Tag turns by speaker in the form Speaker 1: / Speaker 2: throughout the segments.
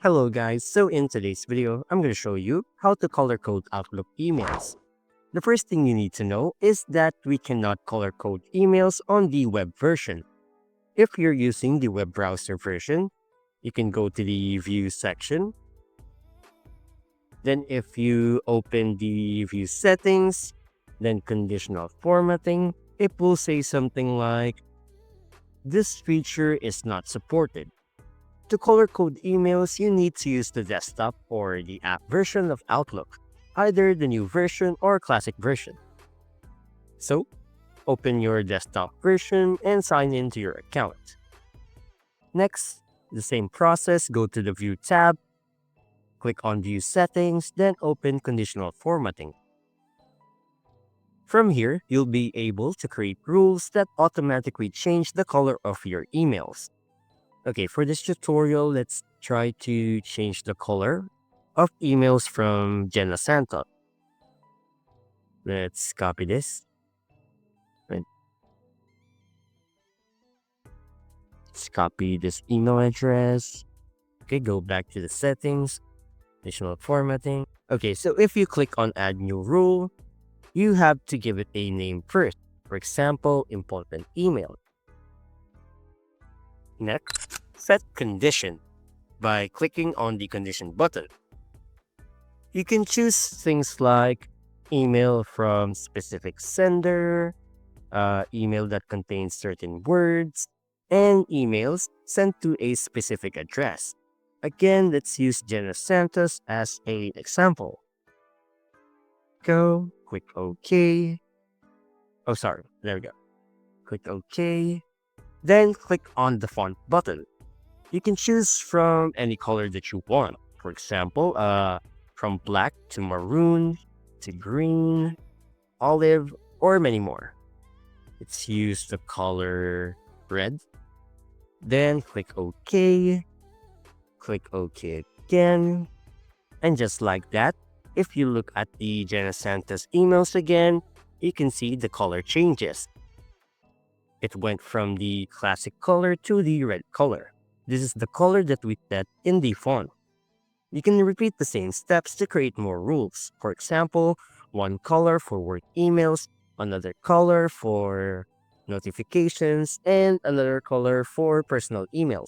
Speaker 1: Hello guys, so in today's video, I'm going to show you how to color code Outlook emails. The first thing you need to know is that we cannot color code emails on the web version. If you're using the web browser version, you can go to the View section. Then if you open the View settings, then conditional formatting, it will say something like, this feature is not supported. To color code emails, you need to use the desktop or the app version of Outlook, either the new version or classic version. So, open your desktop version and sign into your account. Next, the same process, go to the View tab, click on View Settings, then open Conditional Formatting. From here, you'll be able to create rules that automatically change the color of your emails. Okay, for this tutorial, let's try to change the color of emails from Jenna Santa. Let's copy this. Right. Let's copy this email address. Okay, go back to the settings, additional formatting. Okay, so if you click on add new rule, you have to give it a name first. For example, important email. Next, set condition by clicking on the condition button. You can choose things like email from specific sender, email that contains certain words, and emails sent to a specific address. Again, let's use Jenna Santos as an example. Go, click OK. Oh, sorry, there we go. Click OK. Then click on the font button. You can choose from any color that you want. For example, from black to maroon to green, olive, or many more. Let's use the color red. Then click OK. Click OK again. And just like that, if you look at the Jenna Santos emails again, you can see the color changes. It went from the classic color to the red color. This is the color that we set in the font. You can repeat the same steps to create more rules. For example, one color for work emails, another color for notifications, and another color for personal emails.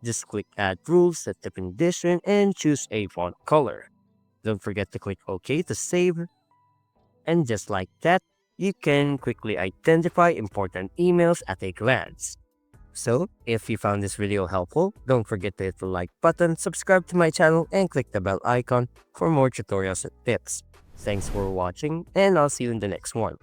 Speaker 1: Just click Add Rules, set the condition, and choose a font color. Don't forget to click OK to save. And just like that, you can quickly identify important emails at a glance. So, if you found this video helpful, don't forget to hit the like button, subscribe to my channel, and click the bell icon for more tutorials and tips. Thanks for watching, and I'll see you in the next one.